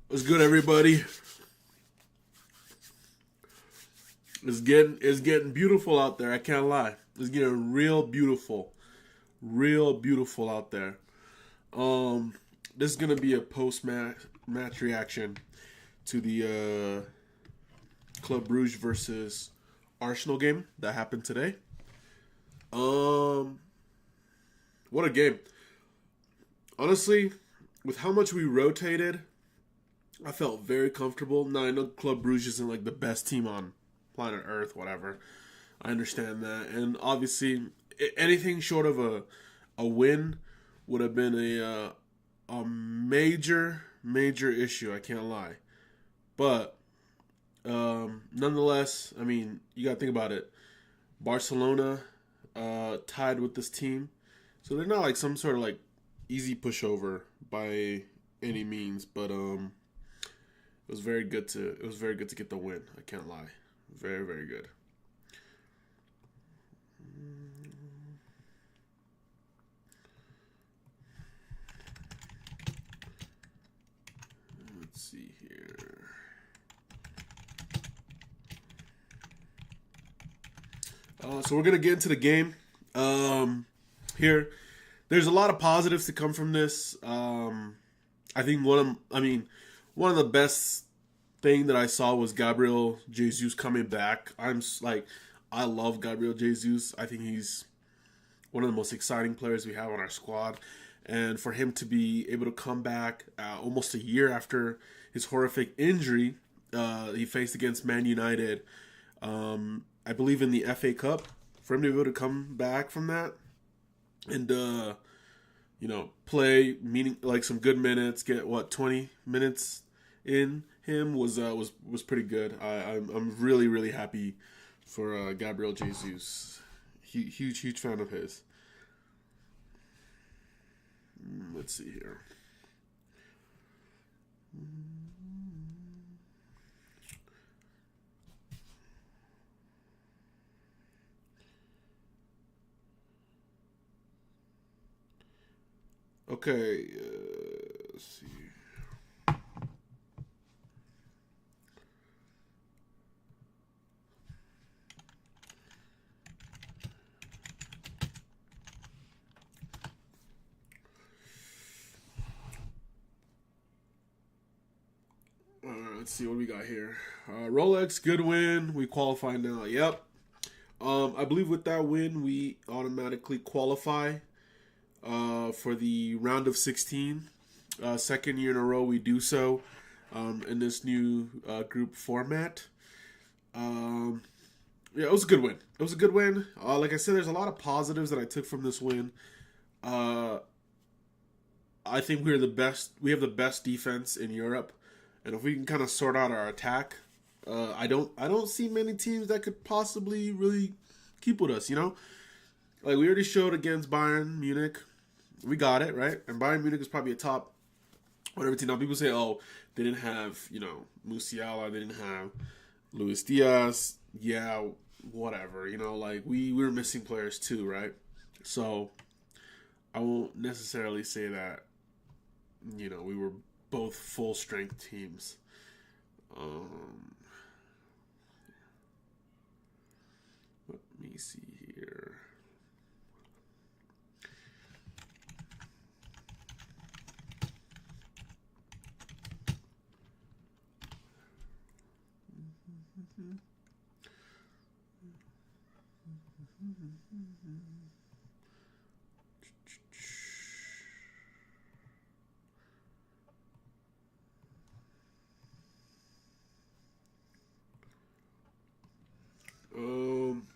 What's good, everybody? It's getting beautiful out there. I can't lie. It's getting real beautiful out there. Um, this is gonna be a post match reaction to the Club Brugge versus Arsenal game that happened today. Um, what a game! Honestly, with how much we rotated, I felt very comfortable. Now I know Club Brugge isn't like the best team on planet Earth, whatever. I understand that, and obviously, anything short of a win would have been a major issue. I can't lie, but nonetheless, I mean, you got to think about it. Barcelona tied with this team, so they're not like some sort of like easy pushover by any means, but it was very good to get the win. I can't lie. Very good. Let's see here. So we're gonna get into the game. Here, there's a lot of positives to come from this. I think one of the best thing that I saw was Gabriel Jesus coming back. I love Gabriel Jesus. I think he's one of the most exciting players we have on our squad. And for him to be able to come back almost a year after his horrific injury he faced against Man United, I believe in the FA Cup, for him to be able to come back from that and play meaning like some good minutes, get 20 minutes in him was pretty good. I'm really happy for Gabriel Jesus. Huge fan of his. Let's see here. Okay, let's see. Let's see what we got here. Rolex, good win. We qualify now. Yep. I believe with that win, we automatically qualify for the round of 16. Second year in a row, we do so in this new group format. Yeah, it was a good win. It was a good win. Like I said, there's a lot of positives that I took from this win. Uh, I think we're the best. We have the best defense in Europe, and if we can kind of sort out our attack, I don't see many teams that could possibly really keep with us. Like we already showed against Bayern Munich, we got it right, and Bayern Munich is probably a top whatever team. Now people say, oh, they didn't have Musiala, they didn't have Luis Diaz. Yeah, whatever. Like we were missing players too, right? So I won't necessarily say that we were both full strength teams. Um, Let me see here. Um,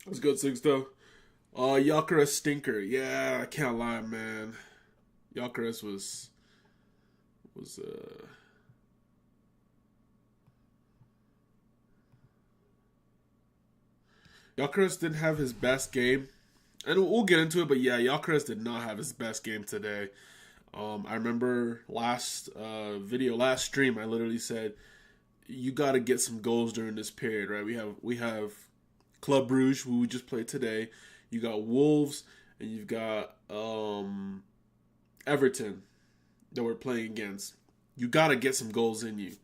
Let's go six though. Gyökeres stinker. Yeah, I can't lie, man. Gyökeres was Gyökeres didn't have his best game, and we'll get into it. But yeah, Gyökeres did not have his best game today. I remember last stream, I literally said you got to get some goals during this period, right? We have Club Brugge, who we just played today. You got Wolves, and you've got Everton that we're playing against. you got to get some goals in you.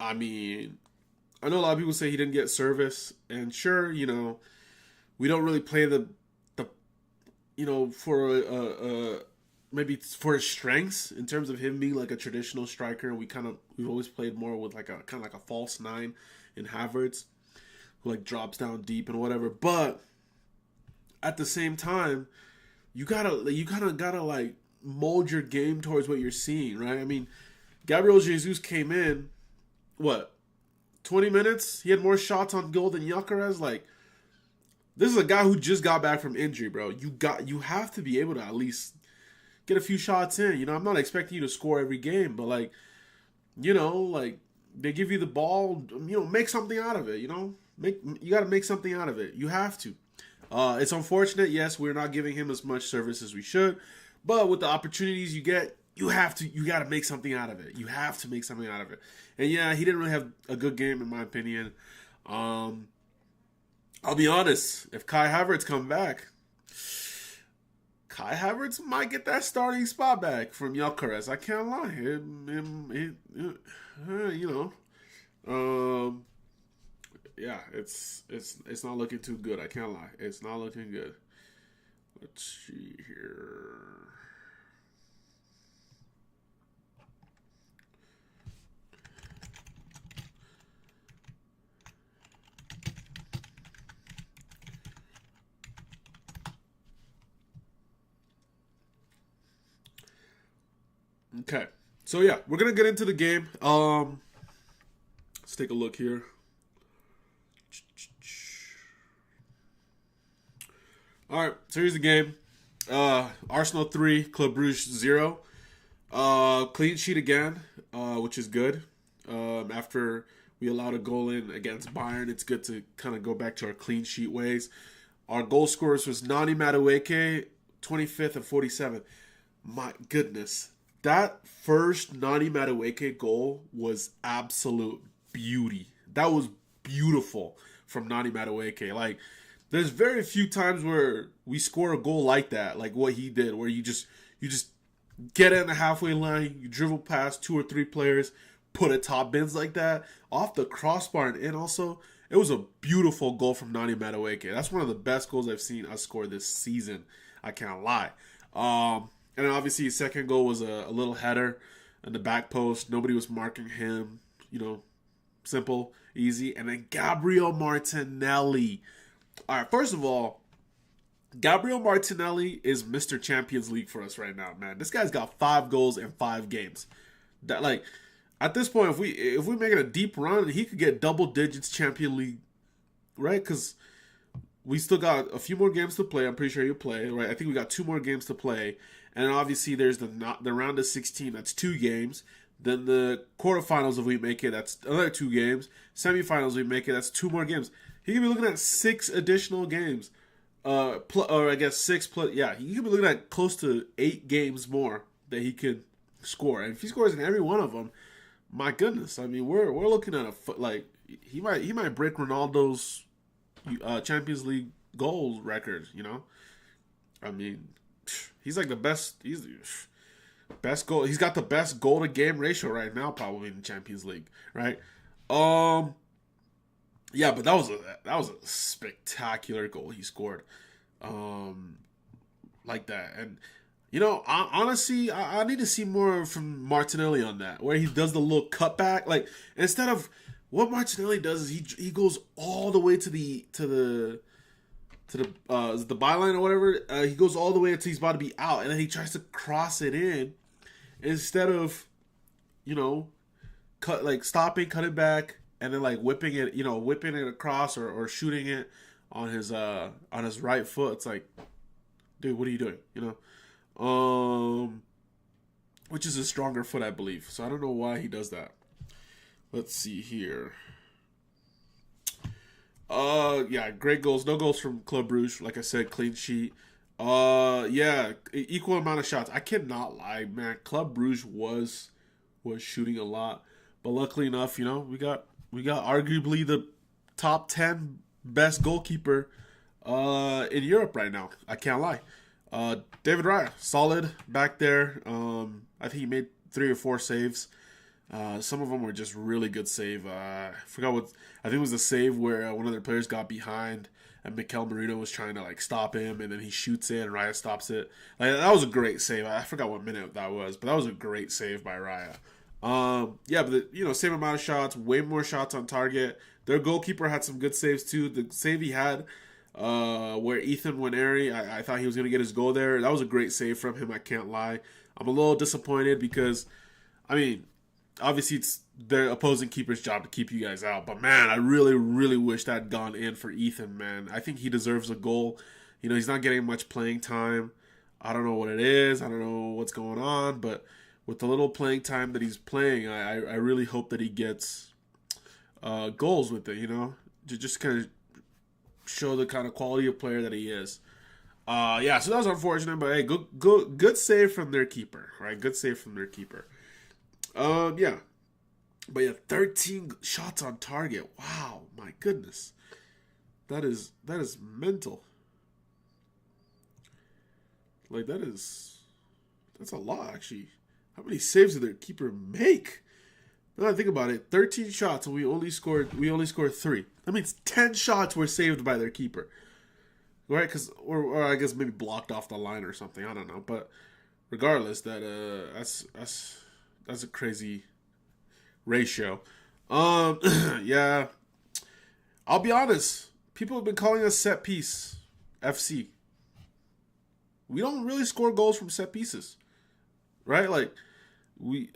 I mean, I know a lot of people say he didn't get service, and sure, we don't really play the for maybe for his strengths in terms of him being like a traditional striker. We've always played more with like a kind of like a false nine in Havertz, who like drops down deep and whatever. But at the same time, you gotta like mold your game towards what you're seeing, right? I mean, Gabriel Jesus came in, what, 20 minutes? He had more shots on goal than Gyökeres. Like, this is a guy who just got back from injury, bro. You have to be able to at least get a few shots in. I'm not expecting you to score every game, but like, like they give you the ball, make something out of it. You got to make something out of it. You have to. It's unfortunate. Yes, we're not giving him as much service as we should, but with the opportunities you get, you got to make something out of it. You have to make something out of it. And yeah, he didn't really have a good game in my opinion. I'll be honest, if Kai Havertz come back, Kai Havertz might get that starting spot back from Gyökeres. I can't lie. Yeah, it's not looking too good. I can't lie. It's not looking good. Let's see here. Okay, so yeah, we're gonna get into the game. Let's take a look here. All right, so here's the game. Arsenal 3, Club Brugge 0. Clean sheet again, which is good. After we allowed a goal in against Bayern, it's good to kind of go back to our clean sheet ways. Our goal scorers was Nani Madueke, 25th and 47th. My goodness. That first Nani Madueke goal was absolute beauty. That was beautiful from Nani Madueke. Like, there's very few times where we score a goal like that, like what he did, where you just get in the halfway line, you dribble past 2 or 3 players, put it top bins like that, off the crossbar and in also. It was a beautiful goal from Nani Madueke. That's one of the best goals I've seen us score this season. I can't lie. And then obviously his second goal was a little header in the back post. Nobody was marking him. Simple, easy. And then Gabriel Martinelli. All right, first of all, Gabriel Martinelli is Mr. Champions League for us right now, man. This guy's got 5 goals in 5 games. That, like, at this point, if we're making a deep run, he could get double digits Champions League, right? Because we still got a few more games to play. I'm pretty sure he'll play, right? I think we got 2 more games to play. And obviously there's the round of 16, that's 2 games. Then the quarterfinals, if we make it, that's another 2 games. Semifinals, if we make it, that's 2 more games. He could be looking at 6 additional games. Or I guess 6 plus, yeah. He could be looking at close to 8 games more that he could score. And if he scores in every one of them, my goodness. I mean, we're looking at he might break Ronaldo's Champions League goal record, I mean, he's like the best. He's the best goal. He's got the best goal to game ratio right now, probably in the Champions League, right? Yeah, but that was a spectacular goal he scored, like that. And honestly, I need to see more from Martinelli on that, where he does the little cutback. Like, instead of what Martinelli does is he goes all the way to the byline or whatever. He goes all the way until he's about to be out, and then he tries to cross it in instead of, stopping, cutting back, and then like whipping it across or shooting it on his right foot. It's like, dude, what are you doing? Which is a stronger foot, I believe. So I don't know why he does that. Let's see here. Yeah, great goals. No goals from Club Brugge. Like I said, clean sheet. Yeah, equal amount of shots. I cannot lie, man. Club Brugge was shooting a lot, but luckily enough, we got arguably the top 10 best goalkeeper in Europe right now. I can't lie. David Raya, solid back there. I think he made 3 or 4 saves. Some of them were just really good save. I forgot what, I think it was the save where one of their players got behind and Mikel Merino was trying to like stop him, and then he shoots it and Raya stops it. Like that was a great save. I forgot what minute that was, but that was a great save by Raya. Yeah, but same amount of shots, way more shots on target. Their goalkeeper had some good saves too. The save he had, where Ethan Waneri, I thought he was gonna get his goal there. That was a great save from him. I can't lie. I'm a little disappointed because, I mean, obviously it's their opposing keeper's job to keep you guys out. But man, I really, really wish that had gone in for Ethan, man. I think he deserves a goal. He's not getting much playing time. I don't know what it is. I don't know what's going on. But with the little playing time that he's playing, I really hope that he gets goals with it, to just kind of show the kind of quality of player that he is. Yeah, so that was unfortunate, but hey, good save from their keeper, right? Good save from their keeper. Yeah. But yeah, 13 shots on target. Wow, my goodness. That is mental. Like that's a lot actually. How many saves did their keeper make? Now I think about it, 13 shots and we only scored 3. That means 10 shots were saved by their keeper. Right? Cuz or I guess maybe blocked off the line or something. I don't know, but regardless, that's a crazy ratio. Yeah. I'll be honest. People have been calling us set piece FC. We don't really score goals from set pieces. Right? Like we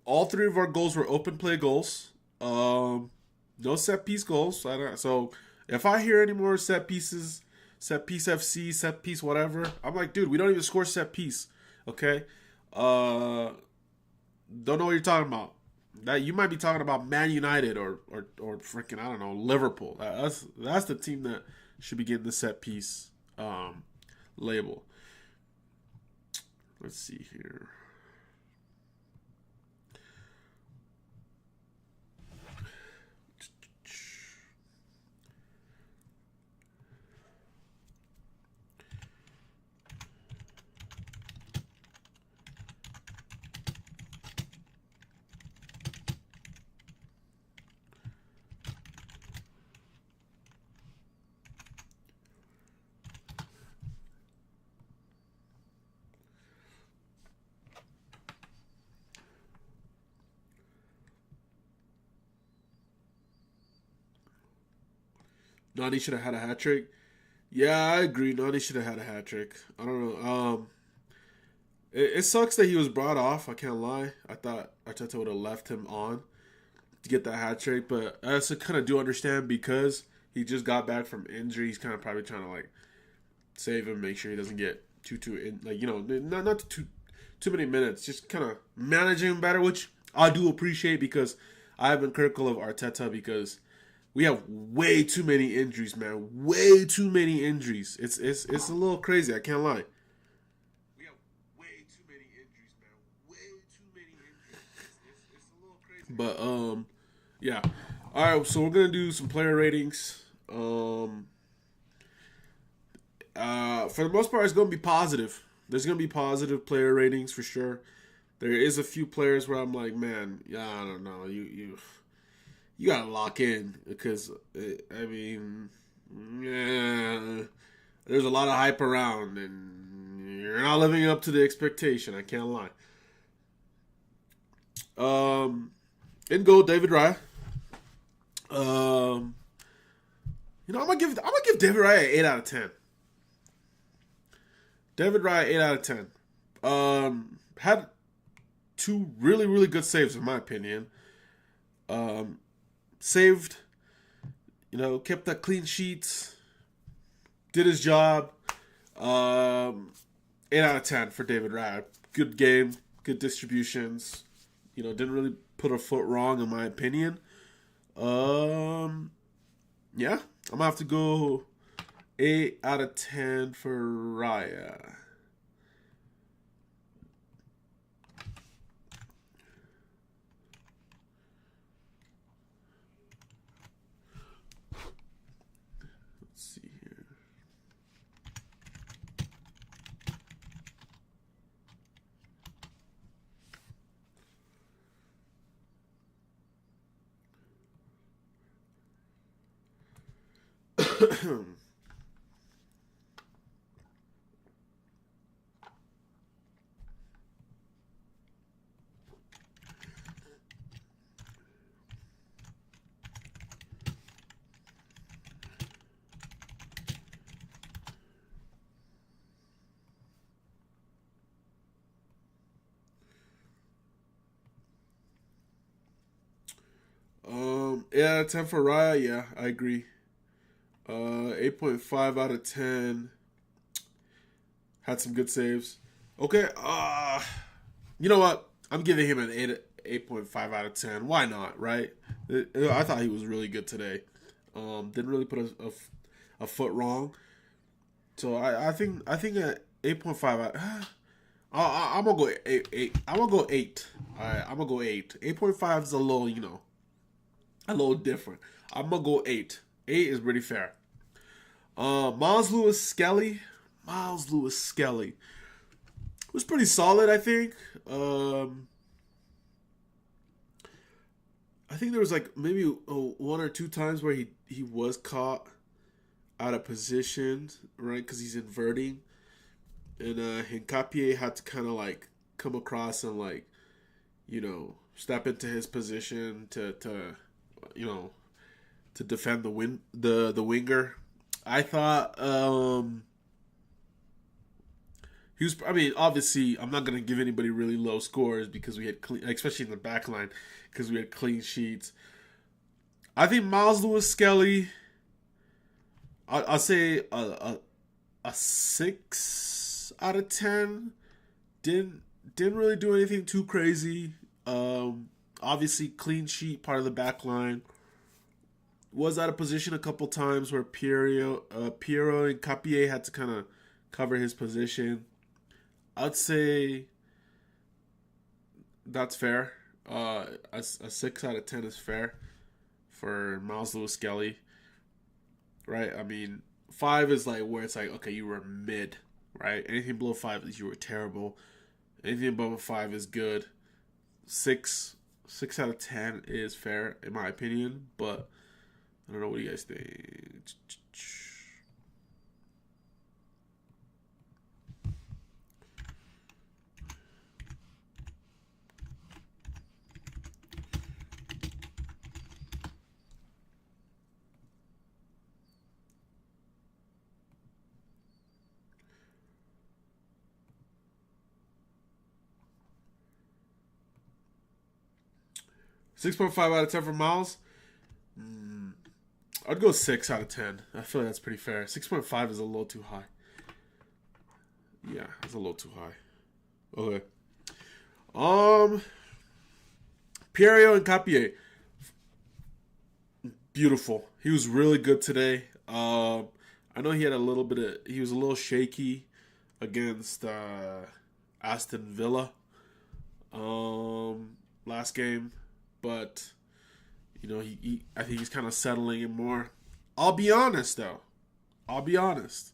all 3 of our goals were open play goals. No set piece goals. So if I hear any more set pieces, set piece FC, set piece whatever, I'm like, dude, we don't even score set piece. Okay? Don't know what you're talking about. That you might be talking about Man United or freaking, I don't know, Liverpool. That's the team that should be getting the set piece label. Let's see here. Nani should have had a hat trick. Yeah, I agree. Nani should have had a hat trick. I don't know. It sucks that he was brought off. I can't lie. I thought Arteta would have left him on to get that hat trick, but I also kind of do understand because he just got back from injury. He's kind of probably trying to like save him, make sure he doesn't get too in, like not too many minutes. Just kind of managing him better, which I do appreciate because I've been critical of Arteta because we have way too many injuries, man. Way too many injuries. It's a little crazy. I can't lie. We have way too many injuries, man. Way too many injuries. It's a little crazy. But yeah. All right. So we're gonna do some player ratings. For the most part, it's gonna be positive. There's gonna be positive player ratings for sure. There is a few players where I'm like, man, yeah, I don't know, you gotta lock in because I mean, yeah, there's a lot of hype around and you're not living up to the expectation. I can't lie. In goal, David Raya. I'm gonna give David Raya an 8 out of 10. David Raya 8 out of 10. Had 2 really, really good saves in my opinion. Saved, kept that clean sheets, did his job. 8 out of 10 for David Raya. Good game, good distributions. Didn't really put a foot wrong in my opinion. Yeah, I'm gonna have to go 8 out of 10 for Raya. Yeah, 10 for Raya. Yeah, I agree. 8.5 out of 10. Had some good saves. Okay, you know what? I'm giving him an 8.5 out of 10. Why not, right? I thought he was really good today. Didn't really put a foot wrong. So I think at 8.5 I'm gonna go eight. I'm gonna go 8. All right, I'm gonna go 8. 8.5 is a little, a little different. I'm gonna go 8. 8 is pretty fair. Miles Lewis Skelly. Miles Lewis Skelly was pretty solid, I think. I think there was like maybe one or two times where he was caught out of position, right? Because he's inverting, and Hincapié had to kind of like come across and like step into his position to you know to defend the winger. I thought he was. I mean, obviously, I'm not gonna give anybody really low scores because we had clean, especially in the back line, because we had clean sheets. I think Miles Lewis Skelly. I'll say a 6 out of 10. Didn't really do anything too crazy. Obviously, clean sheet, part of the back line. Was out of position a couple times where Piero and Capier had to kind of cover his position. I'd say that's fair. A 6 out of 10 is fair for Miles Lewis Skelly, right? I mean, 5 is like where it's like, okay, you were mid, right? Anything below 5 is you were terrible. Anything above a 5 is good. 6 out of 10 is fair in my opinion, but I don't know, what do you guys think? 6.5 out of 10 for Miles. I'd go 6 out of 10. I feel like that's pretty fair. 6.5 is a little too high. Yeah, it's a little too high. Okay. Pierio and Capier. Beautiful. He was really good today. I know he had he was a little shaky against Aston Villa last game, but I think he's kind of settling in more. I'll be honest though. I'll be honest.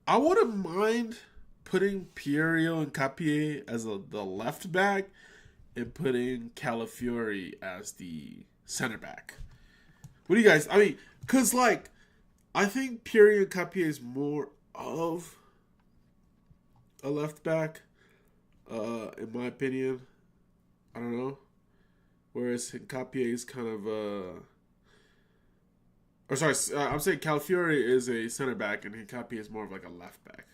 I wouldn't mind putting Pierio and Capier as the left back and putting Calafiori as the center back. What do you guys? I mean, cause like I think Pierio and Capier is more of a left back, in my opinion. I don't know. Whereas Capier is kind of or sorry, I'm saying Calafiori is a center back and Capier is more of like a left back.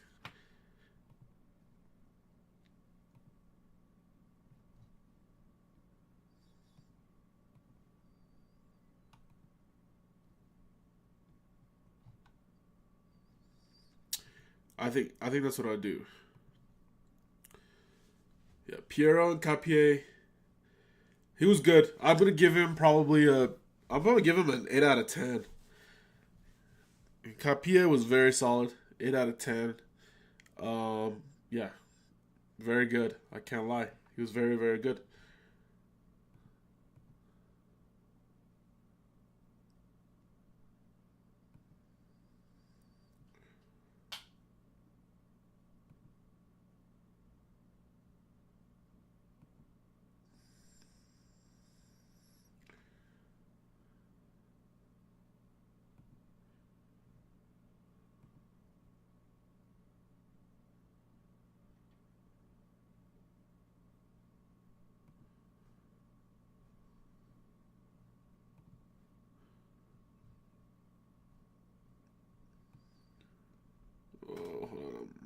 I think that's what I'll do. Yeah, Piero and Capier. He was good. I'm gonna give him probably a. I'm gonna give him an 8 out of 10. Capier was very solid. 8 out of 10. Yeah, very good. I can't lie. He was very, very good.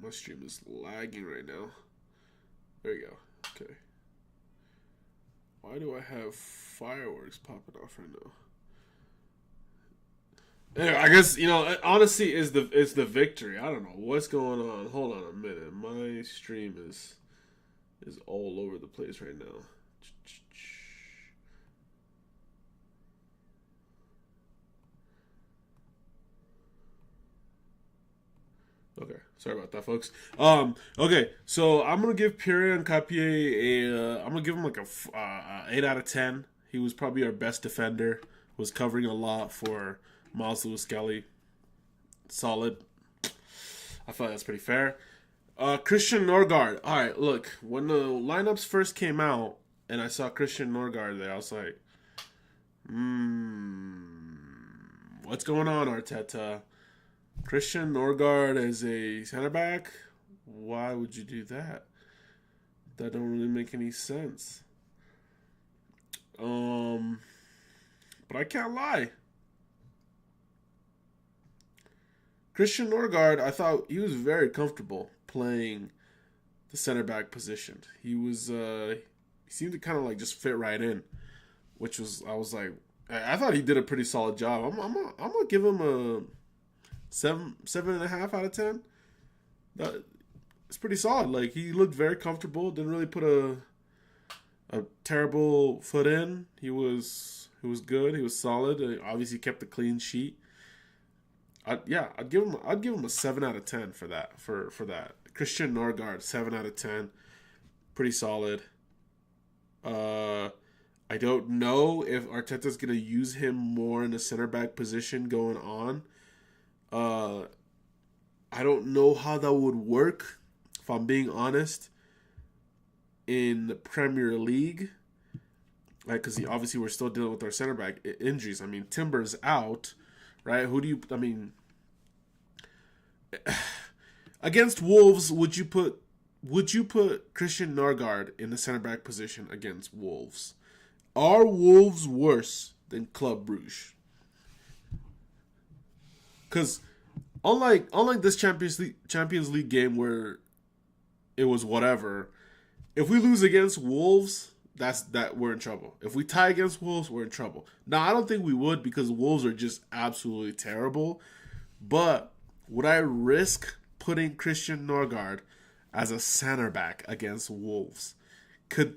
My stream is lagging right now. There you go. Okay. Why do I have fireworks popping off right now? Anyway, I guess honestly, is the victory. I don't know what's going on. Hold on a minute. My stream is all over the place right now. Okay, sorry about that, folks. Okay, so I'm gonna give Pierre and Capier I'm gonna give him like a 8 out of 10. He was probably our best defender. Was covering a lot for Miles Lewis Skelly. Solid. I thought that's pretty fair. Christian Norgard. All right, look, when the lineups first came out and I saw Christian Norgard there, I was like, what's going on, Arteta? Christian Norgard as a center back? Why would you do that? That don't really make any sense. But I can't lie. Christian Norgard, I thought he was very comfortable playing the center back position. He seemed to kind of like just fit right in, which was I was like, I thought he did a pretty solid job. I'm gonna give him a 7.5 out of 10. It's pretty solid. Like, he looked very comfortable. Didn't really put a terrible foot in. He was good. He was solid. Obviously kept the clean sheet. I'd give him a 7 out of 10 for that. For that. Christian Norgard, 7 out of 10. Pretty solid. I don't know if Arteta's gonna use him more in the center back position going on. I don't know how that would work, if I'm being honest, in the Premier League. Like, because obviously we're still dealing with our center back injuries. I mean, Timber's out, right? Against Wolves, would you put Christian Norgard in the center back position against Wolves? Are Wolves worse than Club Brugge? Because unlike this Champions League game where it was whatever, if we lose against Wolves, that we're in trouble. If we tie against Wolves, we're in trouble. Now, I don't think we would, because Wolves are just absolutely terrible. But would I risk putting Christian Norgard as a center back against Wolves? Do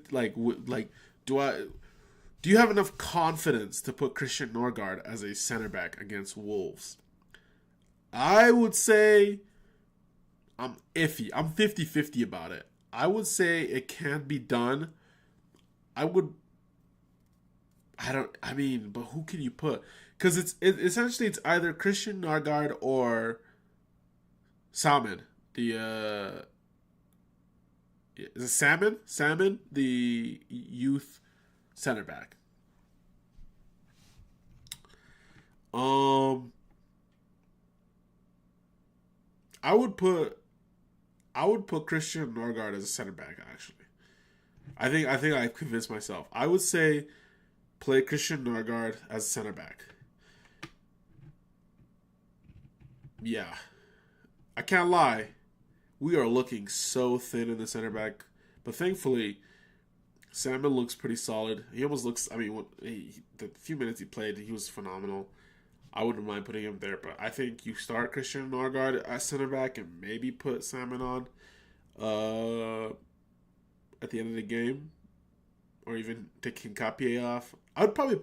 you have enough confidence to put Christian Norgard as a center back against Wolves? I would say I'm iffy. I'm 50-50 about it. I would say it can't be done. But who can you put? Because essentially it's either Christian Norgard or Salmon. Is it Salmon? Salmon, the youth center back. I would put Christian Norgard as a center back, actually. I think I've convinced myself. I would say play Christian Norgard as a center back. Yeah. I can't lie. We are looking so thin in the center back. But thankfully, Salmon looks pretty solid. He almost looks, the few minutes he played, he was phenomenal. I wouldn't mind putting him there, but I think you start Christian Norgard at center back and maybe put Salmon on at the end of the game, or even take Hincapié off. I'd probably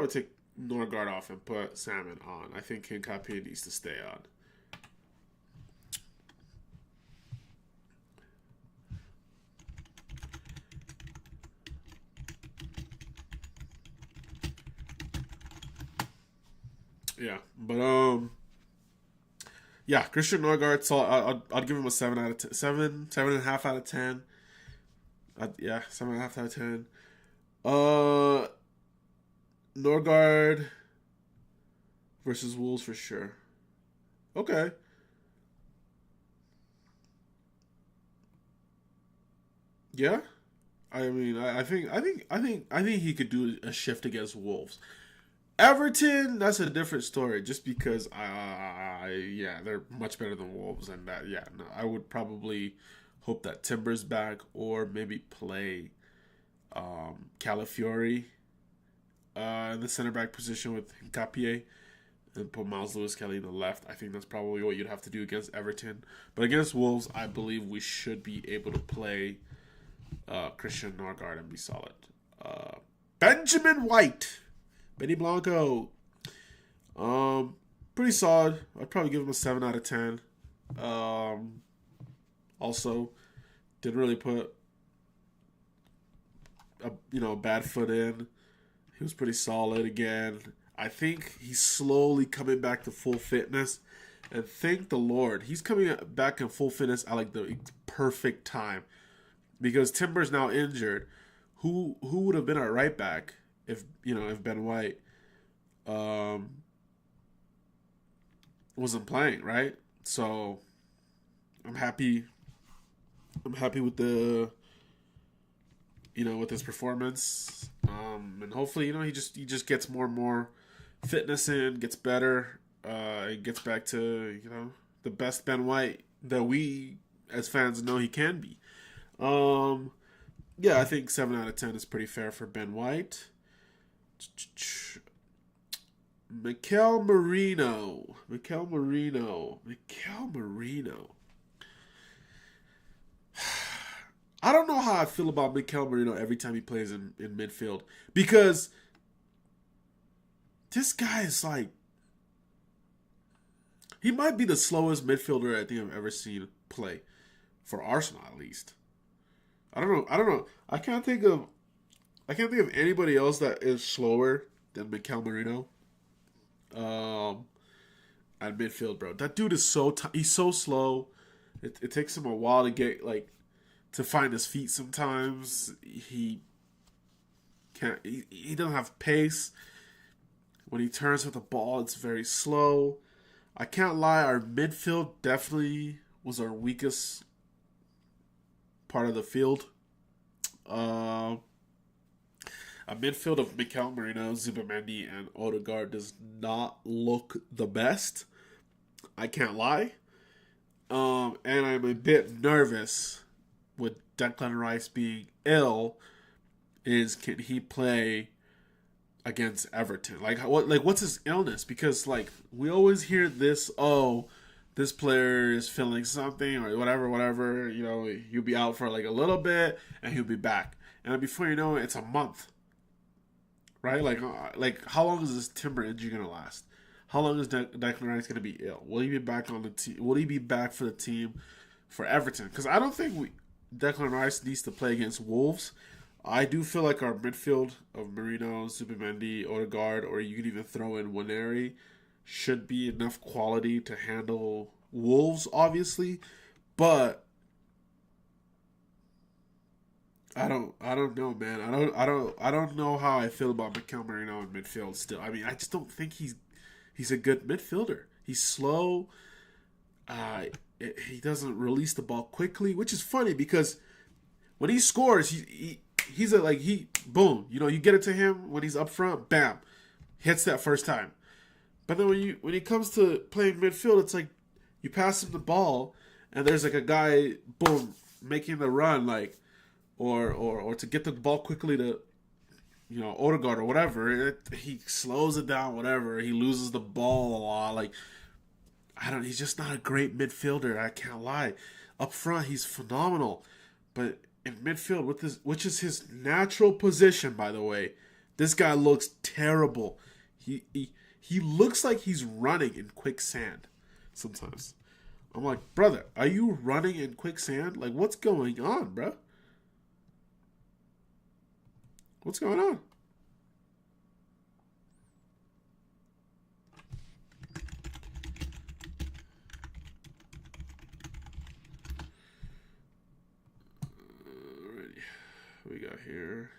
take Norgard off and put Salmon on. I think Hincapié needs to stay on. Yeah, but Christian Norgard. So I'd give him a 7.5 out of 10. 7.5 out of 10. Norgard versus Wolves for sure. Okay. Yeah, I think he could do a shift against Wolves. Everton, that's a different story. Just because, yeah, they're much better than Wolves, and that, yeah, no, I would probably hope that Timber's back, or maybe play Calafiori in the center back position with Hincapié, and put Miles Lewis Kelly in the left. I think that's probably what you'd have to do against Everton. But against Wolves, I believe we should be able to play Christian Norgard and be solid. Benjamin White, Benny Blanco, pretty solid. I'd probably give him a 7 out of 10. Also, didn't really put a bad foot in. He was pretty solid again. I think he's slowly coming back to full fitness, and thank the Lord, he's coming back in full fitness at like the perfect time, because Timber's now injured. Who would have been our right back if Ben White wasn't playing, right? So I'm happy. I'm happy with with his performance, and hopefully he just gets more and more fitness in, gets better, and gets back to the best Ben White that we as fans know he can be. Yeah, I think 7 out of 10 is pretty fair for Ben White. Mikel Merino. I don't know how I feel about Mikel Merino every time he plays in midfield, because this guy is like, he might be the slowest midfielder I think I've ever seen play for Arsenal, at least. I don't know. I can't think of anybody else that is slower than Mikel Merino. At midfield, bro. That dude is he's so slow. It takes him a while to get to find his feet sometimes. He can't. He doesn't have pace. When he turns with the ball, it's very slow. I can't lie. Our midfield definitely was our weakest part of the field. A midfield of Mikel Merino, Zubimendi, and Odegaard does not look the best. I can't lie. And I'm a bit nervous with Declan Rice being ill. Can he play against Everton? What's his illness? Because we always hear this, this player is feeling something or whatever. He'll be out for a little bit and he'll be back. And before you know it, it's a month. Right? How long is this Timber injury gonna last? How long is Declan Rice gonna be ill? Will he be back on the team? Will he be back for the team for Everton? Because I don't think Declan Rice needs to play against Wolves. I do feel like our midfield of Merino, Zubimendi, Odegaard, or you could even throw in Waneri, should be enough quality to handle Wolves, obviously. But I don't know, man. I don't know how I feel about Mikel Merino in midfield still. I mean, I just don't think he's a good midfielder. He's slow. He doesn't release the ball quickly, which is funny because when he scores, he's boom. You get it to him when he's up front, bam, hits that first time. But then when he comes to playing midfield, it's like you pass him the ball and there's a guy, boom, making the run, or to get the ball quickly to Odegaard or whatever. He slows it down, whatever. He loses the ball a lot. He's just not a great midfielder. I can't lie. Up front, he's phenomenal, but in midfield, which is his natural position, by the way, this guy looks terrible. He looks like he's running in quicksand sometimes. I'm like, brother, are you running in quicksand? What's going on, bro? What's going on? Alrighty. What we got here?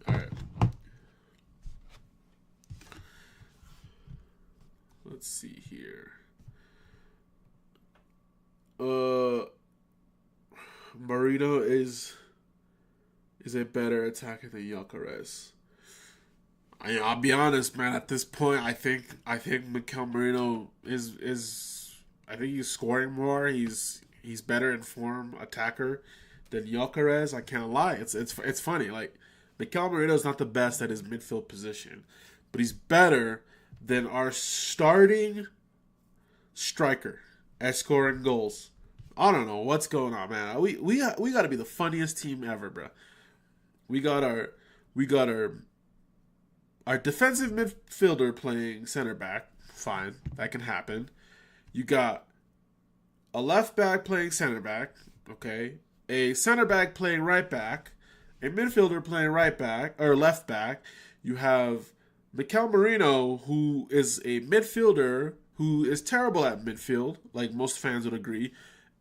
Alright. let's see here. Marino is a better attacker than Gyökeres. I'll be honest, man. At this point, I think Mikel Marino is I think he's scoring more. He's better informed attacker than Gyökeres. I can't lie. It's funny. Like, Mikel Marino is not the best at his midfield position, but he's better than our starting striker at scoring goals. I don't know what's going on, man. We got to be the funniest team ever, bro. We got our defensive midfielder playing center back. Fine, that can happen. You got a left back playing center back. Okay, a center back playing right back. A midfielder playing right back or left back. You have Mikel Marino, who is a midfielder who is terrible at midfield, like most fans would agree,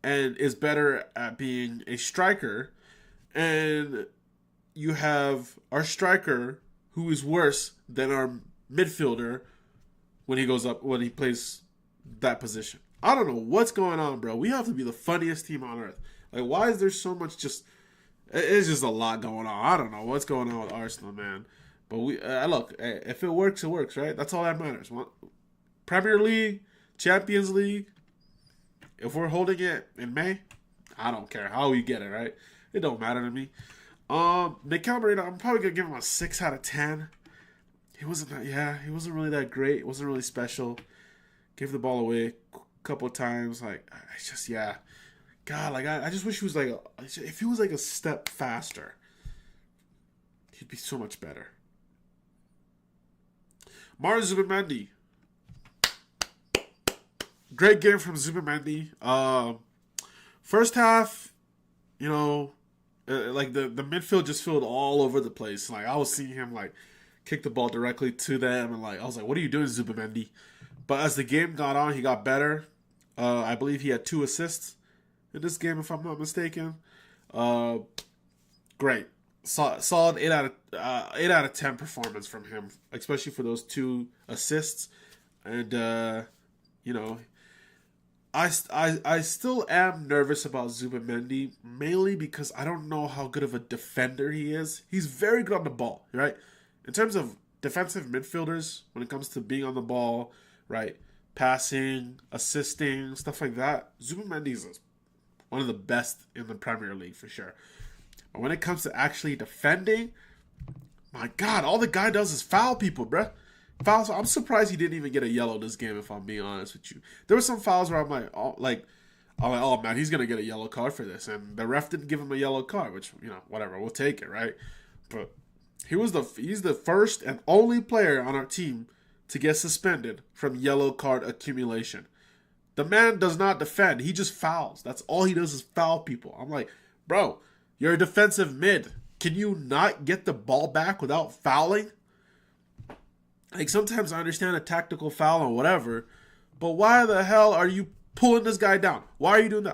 and is better at being a striker. And you have our striker, who is worse than our midfielder when he plays that position. I don't know what's going on, bro. We have to be the funniest team on earth. Like, why is there so much it's just a lot going on. I don't know what's going on with Arsenal, man. But look, if it works, it works, right? That's all that matters. Premier League, Champions League, if we're holding it in May, I don't care how we get it, right? It don't matter to me. Mikel Marino, I'm probably gonna give him a 6 out of 10. He wasn't really that great. It wasn't really special. Gave the ball away a couple of times. Like, it's just, yeah. God, like, I just wish he was like, if he was like a step faster, he'd be so much better. Martin Zubimendi. Great game from Zubimendi. First half, like the midfield just filled all over the place. Like, I was seeing him like kick the ball directly to them, and like I was like, "What are you doing, Zubimendi?" But as the game got on, he got better. I believe he had 2 assists in this game, if I'm not mistaken. Great, solid 8 out of 10 performance from him, especially for those 2 assists. And I still am nervous about Zubimendi, mainly because I don't know how good of a defender he is. He's very good on the ball, right? In terms of defensive midfielders, when it comes to being on the ball, right, passing, assisting, stuff like that, Zubimendi is one of the best in the Premier League for sure. But when it comes to actually defending, my God, all the guy does is foul people, bruh. Fouls. I'm surprised he didn't even get a yellow this game, if I'm being honest with you. There were some fouls where I'm like, oh man, he's gonna get a yellow card for this, and the ref didn't give him a yellow card, which, whatever, we'll take it, right? But he's the first and only player on our team to get suspended from yellow card accumulation. The man does not defend; he just fouls. That's all he does is foul people. I'm like, bro, you're a defensive mid. Can you not get the ball back without fouling? Like, sometimes I understand a tactical foul or whatever, but why the hell are you pulling this guy down? Why are you doing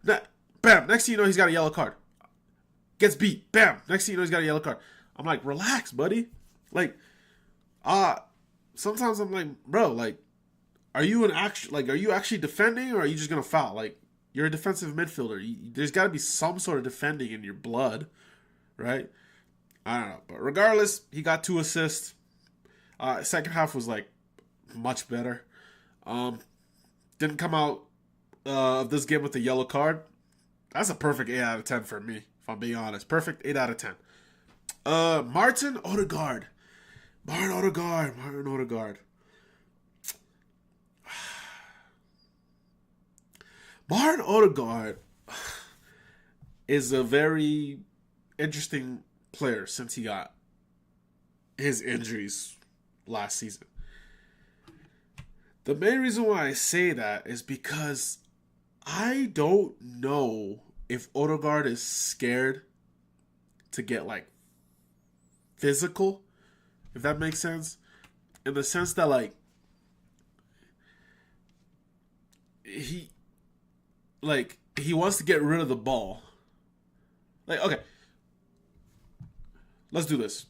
that? Bam, next thing you know, he's got a yellow card. Gets beat. Bam, next thing you know, he's got a yellow card. I'm like, relax, buddy. Like, sometimes I'm like, bro, like, are you actually defending, or are you just gonna foul? Like, you're a defensive midfielder. There's got to be some sort of defending in your blood, right? I don't know, but regardless, he got 2 assists. Second half was like much better. Didn't come out of this game with the yellow card. That's a perfect 8 out of 10 for me, if I'm being honest. Perfect 8 out of 10. Martin Odegaard. Martin Odegaard. Martin Odegaard is a very interesting player since he got his injuries last season. The main reason why I say that is because I don't know if Odegaard is scared to get like physical, if that makes sense. In the sense that, like, he wants to get rid of the ball. Like, okay, let's do this.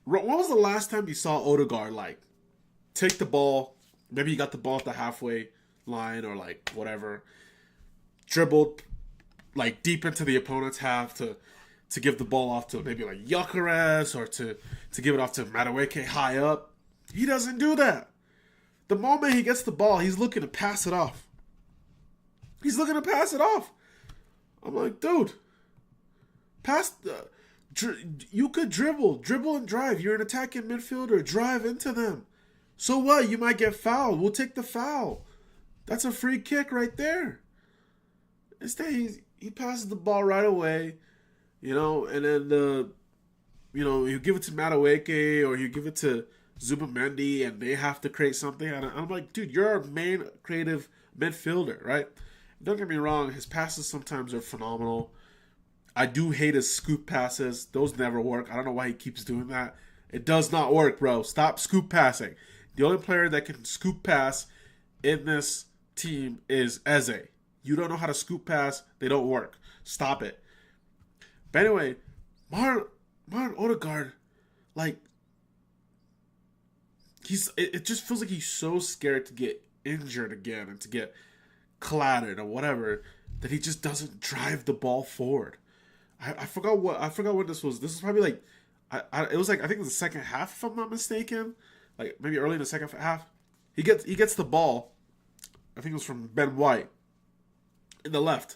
When was the last time you saw Odegaard, like, take the ball Maybe he got the ball at the halfway line or like whatever, dribbled like deep into the opponent's half to give the ball off to maybe like Gyökeres or to give it off to Madueke high up. He doesn't do that. The moment he gets the ball, he's looking to pass it off. He's looking to pass it off. I'm like, dude, you could dribble and drive. You're an attacking midfielder. Drive into them. So what? You might get fouled. We'll take the foul. That's a free kick right there. Instead, he passes the ball right away, and then you give it to Madueke or you give it to Zubamendi and they have to create something. And I'm like, dude, you're our main creative midfielder, right? Don't get me wrong, his passes sometimes are phenomenal. I do hate his scoop passes. Those never work. I don't know why he keeps doing that. It does not work, bro. Stop scoop passing. The only player that can scoop pass in this team is Eze. You don't know how to scoop pass. They don't work. Stop it. But anyway, Martin Odegaard, like, it just feels like he's so scared to get injured again and to get clattered or whatever that he just doesn't drive the ball forward. I forgot what this was. This was probably like it was like I think it was the second half if I'm not mistaken. Like maybe early in the second half. He gets the ball. I think it was from Ben White in the left.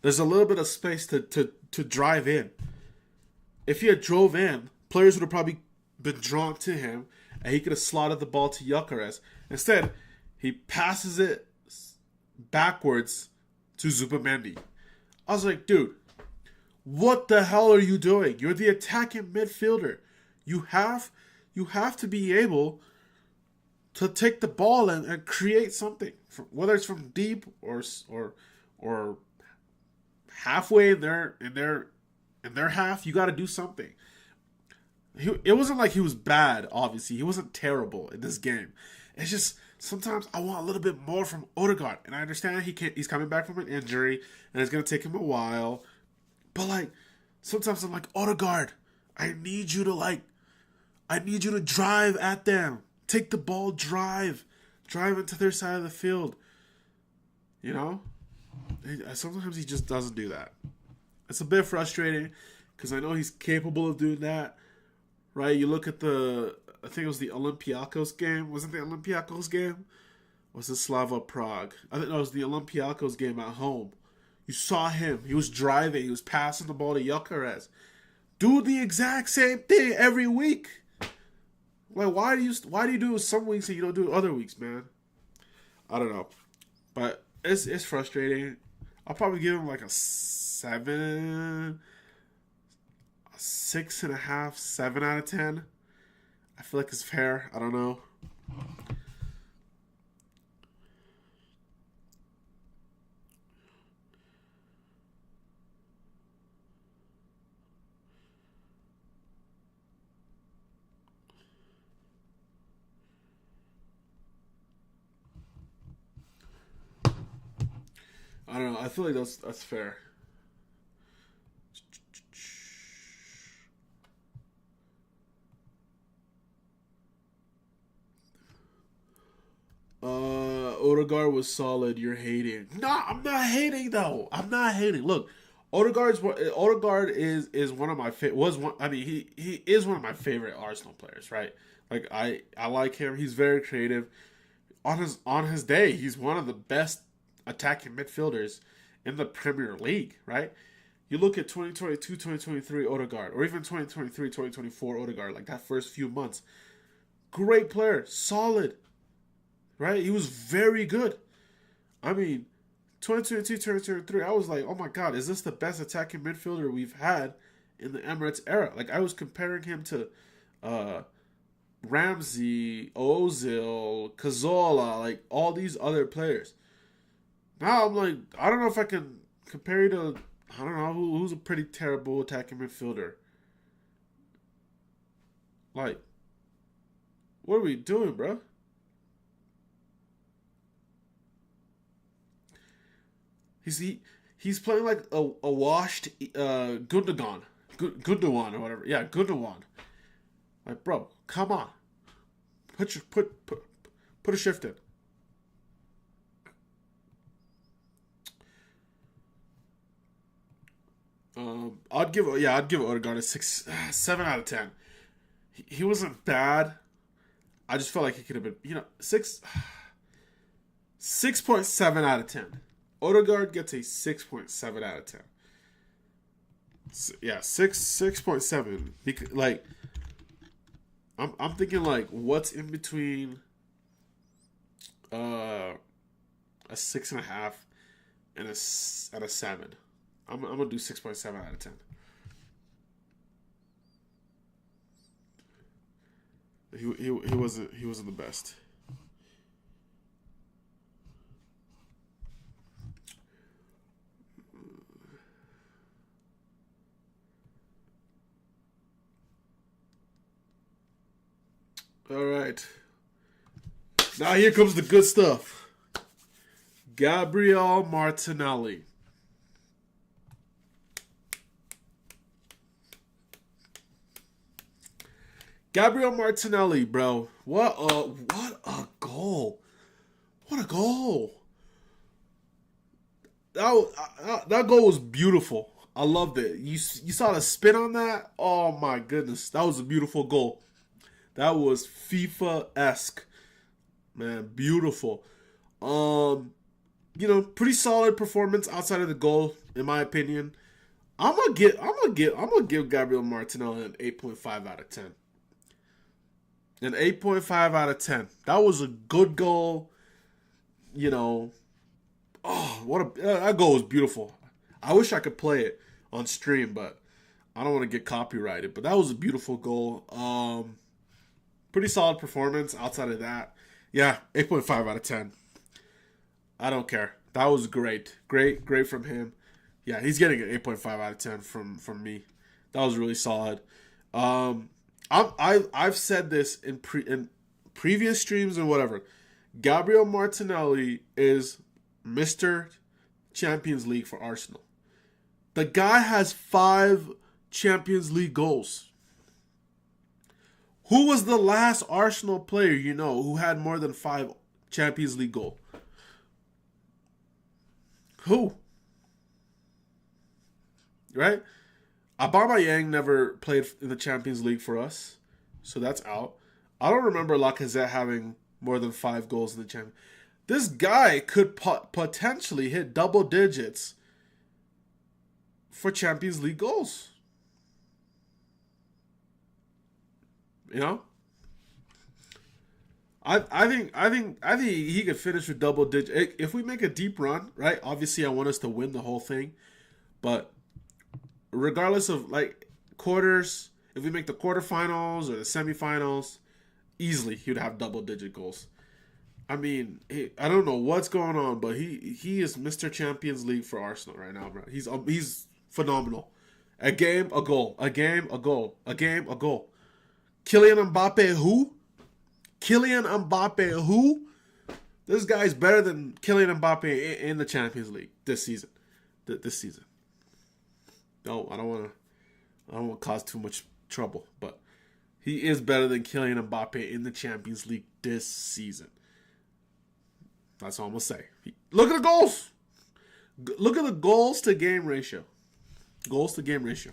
There's a little bit of space to drive in. If he had drove in, players would have probably been drawn to him and he could have slotted the ball to Gyökeres. Instead, he passes it backwards to Zubamendi. I was like, dude, what the hell are you doing? You're the attacking midfielder. You have to be able to take the ball and create something, whether it's from deep or halfway in their half. You got to do something. It wasn't like he was bad. Obviously, he wasn't terrible in this game. It's just sometimes I want a little bit more from Odegaard, and I understand he's coming back from an injury, and it's gonna take him a while. But like sometimes I'm like, Odegaard, I need you to drive at them, take the ball, drive into their side of the field. Sometimes he just doesn't do that. It's a bit frustrating because I know he's capable of doing that. Right? You look at I think it was the Olympiacos game. Wasn't the Olympiacos game? Or was it Slava Prague? I think it was the Olympiacos game at home. You saw him. He was driving. He was passing the ball to Gyökeres. Do the exact same thing every week. Like, why do you do it some weeks and you don't do it other weeks, man? I don't know. But it's frustrating. I'll probably give him like a 7, a 6.5, 7 out of 10. I feel like it's fair. I don't know. I don't know. I feel like that's fair. Odegaard was solid. You're hating. No, I'm not hating though. I'm not hating. Look, Odegaard is one of my he is one of my favorite Arsenal players. Right? Like I like him. He's very creative. On his day, he's one of the best attacking midfielders in the Premier League. Right? You look at 2022, 2023 Odegaard, or even 2023, 2024 Odegaard. Like that first few months, great player, solid. Right? He was very good. I mean, 2022, 2023, I was like, oh my God, is this the best attacking midfielder we've had in the Emirates era? Like, I was comparing him to Ramsey, Ozil, Cazorla, like all these other players. Now I'm like, I don't know if I can compare you to, I don't know, who's a pretty terrible attacking midfielder. Like, what are we doing, bro? He's playing like a washed Gundogan, Gundogan or whatever. Yeah, Gundogan. Like, bro, come on, put a shift in. I'd give Odegaard a 7 out of 10. He wasn't bad. I just felt like he could have been, 6.7 out of 10. Odegaard gets a 6.7 out of 10. Yeah, 6.7. Because like, I'm thinking like, what's in between a 6.5 and a 7. I'm gonna do 6.7 out of 10. He wasn't the best. All right. Now here comes the good stuff. Gabriel Martinelli. Gabriel Martinelli, bro. What a goal. What a goal. That goal was beautiful. I loved it. You saw the spin on that? Oh my goodness. That was a beautiful goal. That was FIFA-esque. Man, beautiful. Pretty solid performance outside of the goal, in my opinion. I'm gonna give Gabriel Martinelli an 8.5 out of 10. An 8.5 out of 10. That was a good goal. That goal was beautiful. I wish I could play it on stream, but I don't want to get copyrighted. But that was a beautiful goal. Pretty solid performance outside of that. Yeah, 8.5 out of 10. I don't care. That was great. Great from him. Yeah, he's getting an 8.5 out of 10 from me. That was really solid. I've said this in previous streams and whatever. Gabriel Martinelli is Mr. Champions League for Arsenal. The guy has 5 Champions League goals. Who was the last Arsenal player who had more than 5 Champions League goals? Who? Right? Aubameyang never played in the Champions League for us, so that's out. I don't remember Lacazette having more than 5 goals in the Champions. This guy could potentially hit double digits for Champions League goals. I think he could finish with double digit. If we make a deep run, right? Obviously, I want us to win the whole thing, but regardless of like quarters, if we make the quarterfinals or the semifinals, easily he would have double digit goals. I mean, I don't know what's going on, but he is Mr. Champions League for Arsenal right now, bro. He's phenomenal. A game, a goal. A game, a goal. A game, a goal. Kylian Mbappe, who? Kylian Mbappe, who? This guy's better than Kylian Mbappe in the Champions League this season. This season. No, I don't want to cause too much trouble, but he is better than Kylian Mbappe in the Champions League this season. That's all I'm going to say. Look at the goals. Look at the goals to game ratio. Goals to game ratio.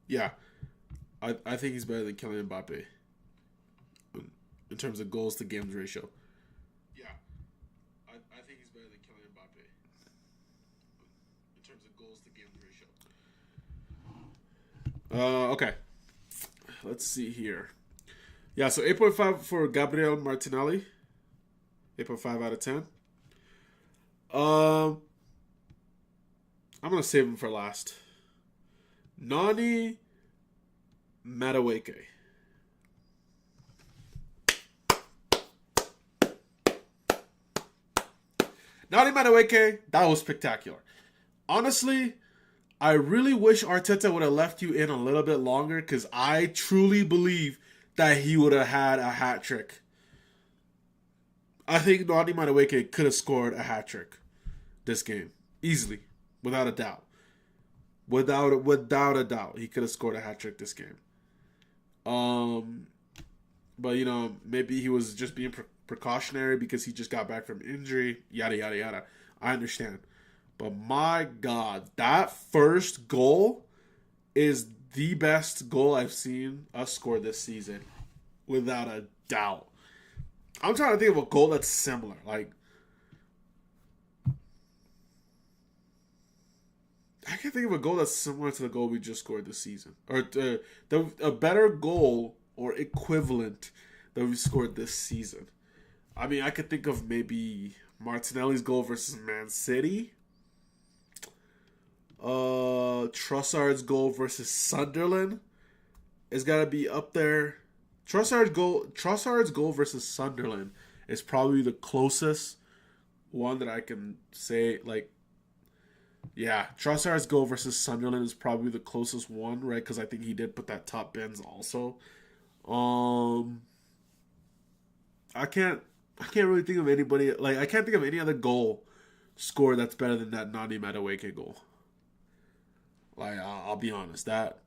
Yeah. I think he's better than Kylian Mbappe in terms of goals to games ratio. Yeah, I think he's better than Kylian Mbappe in terms of goals to games ratio. Okay, let's see here. Yeah, so 8.5 for Gabriel Martinelli. 8.5 out of 10. I'm gonna save him for last. Nani Madueke. Nani Madueke, that was spectacular. Honestly, I really wish Arteta would have left you in a little bit longer because I truly believe that he would have had a hat trick. I think Nani Madueke could have scored a hat trick this game. Easily. Without a doubt. Without a doubt, he could have scored a hat trick this game. Um, but you know, maybe he was just being precautionary because he just got back from injury. Yada yada yada. I understand, but my God, that first goal is the best goal I've seen us score this season, without a doubt. I'm trying to think of a goal that's similar. Like, I can't think of a goal that's similar to the goal we just scored this season, or a better goal or equivalent that we scored this season. I mean, I could think of maybe Martinelli's goal versus Man City. Trossard's goal versus Sunderland is gotta be up there. Trossard's goal versus Sunderland is probably the closest one that I can say. Like, yeah, Trossard's goal versus Sunderland is probably the closest one, right? Because I think he did put that top bins also. Um, I can't really think of anybody. Like, I can't think of any other goal score that's better than that Nani Madueke goal. Like, I'll be honest, that,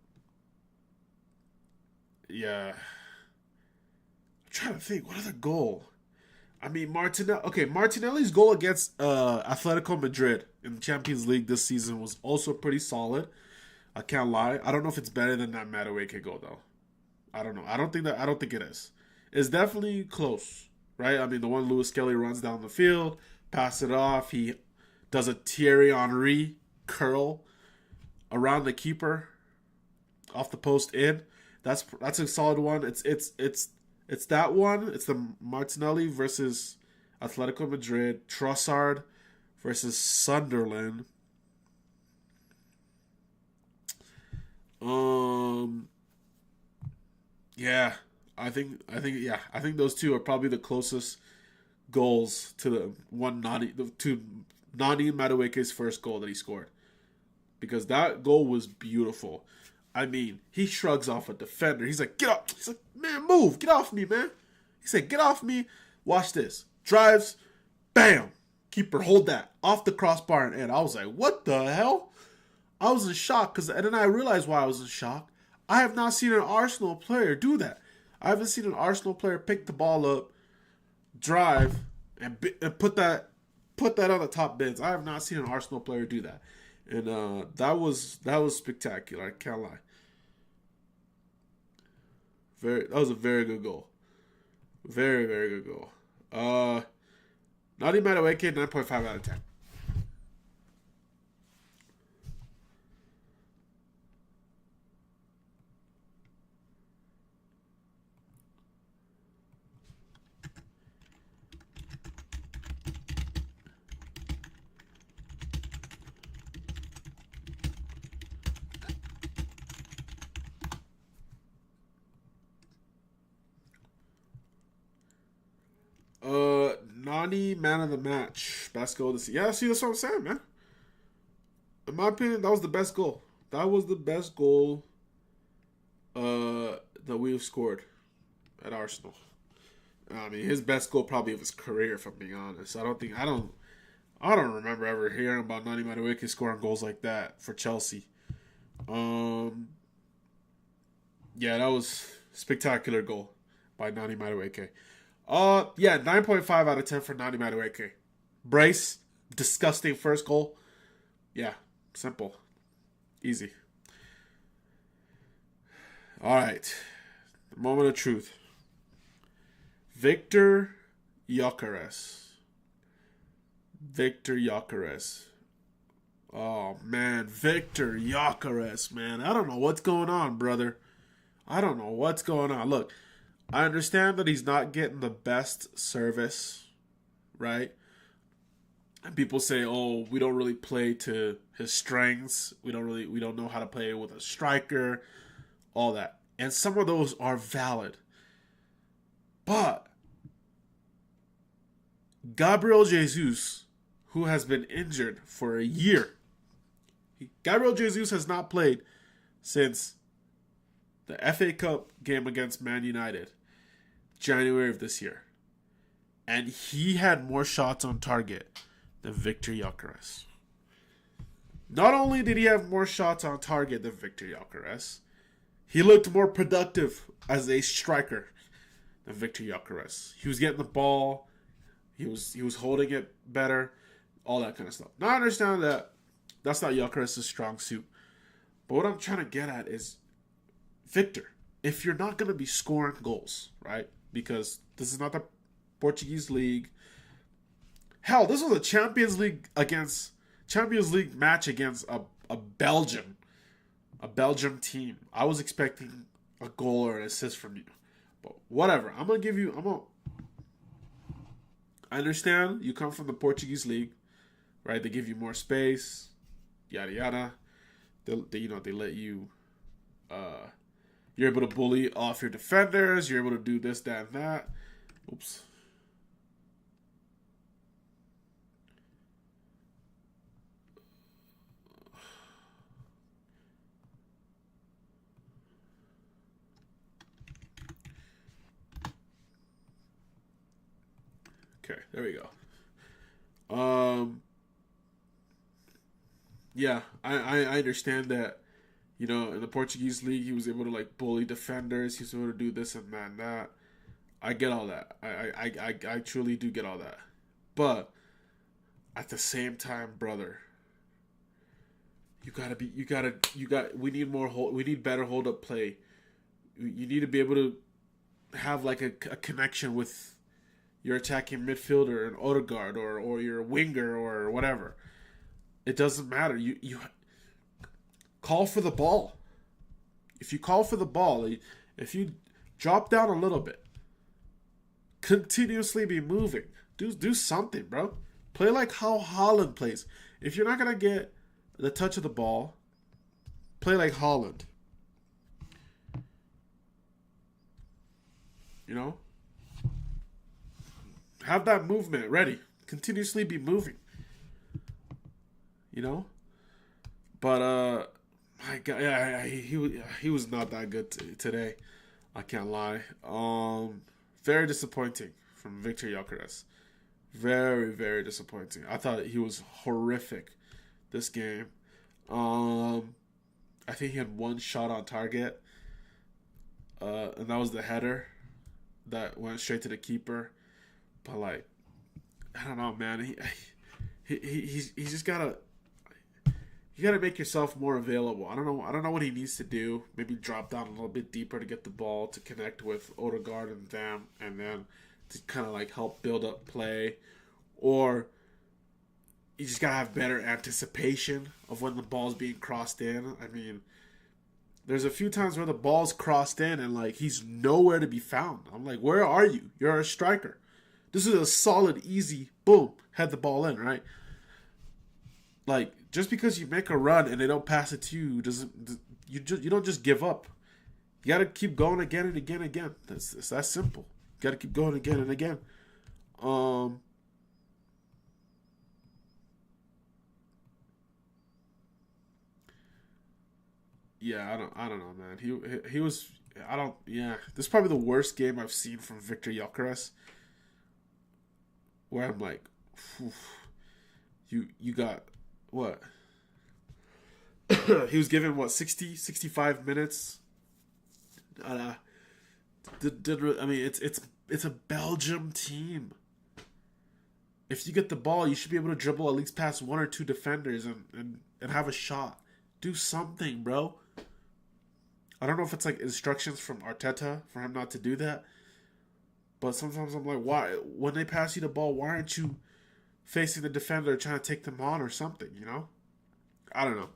yeah. I'm trying to think, what other goal? I mean, Martinelli's goal against Atletico Madrid in the Champions League this season was also pretty solid. I can't lie. I don't know if it's better than that Madueke goal though. I don't know. I don't think it is. It's definitely close, right? I mean, the one Lewis Kelly runs down the field, pass it off. He does a Thierry Henry curl around the keeper, off the post in. That's a solid one. It's that one. It's the Martinelli versus Atletico Madrid. Trossard versus Sunderland. Yeah, I think those two are probably the closest goals to to Nani Madueke's first goal that he scored, because that goal was beautiful. I mean, he shrugs off a defender. He's like, get up. He's like, man, move. Get off me, man. He said, get off me. Watch this. Drives. Bam. Keeper, hold that. Off the crossbar and in. I was like, what the hell? I was in shock. And then I realized why I was in shock. I have not seen an Arsenal player do that. I haven't seen an Arsenal player pick the ball up, drive, and put that on the top bins. I have not seen an Arsenal player do that. And that was spectacular. I can't lie. That was a very good goal. Very, very good goal. Nani Madueke, 9.5 out of 10. Nani, man of the match. Best goal this year. Yeah, see, that's what I'm saying, man. In my opinion, that was the best goal. That was the best goal that we've scored at Arsenal. I mean, his best goal probably of his career, if I'm being honest. I don't remember ever hearing about Nani Madueke scoring goals like that for Chelsea. Um, yeah, that was a spectacular goal by Nani Madueke. Yeah, 9.5 out of 10 for Nani Madueke. Brace, disgusting first goal. Yeah, simple. Easy. All right. The moment of truth. Victor Gyökeres. Victor Gyökeres. Oh, man. Victor Gyökeres, man. I don't know what's going on, brother. I don't know what's going on. Look, I understand that he's not getting the best service, right? And people say, "Oh, we don't really play to his strengths. We don't know how to play with a striker, all that." And some of those are valid. But Gabriel Jesus, who has been injured for a year, Gabriel Jesus has not played since the FA Cup game against Man United, January of this year. And he had more shots on target than Victor Gyökeres. Not only did he have more shots on target than Victor Gyökeres, He looked more productive as a striker than Victor Gyökeres. He was getting the ball. He was holding it better. All that kind of stuff. Now I understand that that's not Gyökeres' strong suit. But what I'm trying to get at is Victor, if you're not going to be scoring goals, right? Because this is not the Portuguese league. Hell, this was a Champions League match against a Belgium team. I was expecting a goal or an assist from you. But whatever. I understand you come from the Portuguese league, right? They give you more space, yada yada. They let you you're able to bully off your defenders, you're able to do this, that, and that. Oops. Okay, there we go. Yeah, I understand that, in the Portuguese league, he was able to like bully defenders. He was able to do this and that and that. I get all that. I truly do get all that. But at the same time, brother, we need we need better hold up play. You need to be able to have like a connection with your attacking midfielder, an Odegaard, or your winger or whatever. It doesn't matter. You call for the ball. If you call for the ball, if you drop down a little bit, continuously be moving. Do something, bro. Play like how Haaland plays. If you're not gonna get the touch of the ball, play like Haaland. You know? Have that movement ready. Continuously be moving. You know? But my God, yeah, he was not that good today. I can't lie. Very disappointing from Victor Gyökeres. Very, very disappointing. I thought he was horrific this game. I think he had one shot on target, and that was the header that went straight to the keeper. But like, I don't know, man. He's just gotta. You gotta make yourself more available. I don't know what he needs to do. Maybe drop down a little bit deeper to get the ball to connect with Odegaard and them, and then to kind of like help build up play, or you just gotta have better anticipation of when the ball's being crossed in. I mean, there's a few times where the ball's crossed in and like he's nowhere to be found. I'm like, where are you? You're a striker. This is a solid, easy, boom, head the ball in, right? Like, just because you make a run and they don't pass it to you doesn't you don't just give up. You got to keep going again and again and again. It's that simple. You got to keep going again and again. Yeah, I don't know, man. He was I don't yeah. This is probably the worst game I've seen from Victor Gyökeres. Where I'm like, phew, you got what? He was given what 65 minutes. I mean, it's a Belgium team. If you get the ball, you should be able to dribble at least past one or two defenders and have a shot. Do something, bro. I don't know if it's like instructions from Arteta for him not to do that. But sometimes I'm like, why? When they pass you the ball, why aren't you facing the defender trying to take them on or something, I don't know.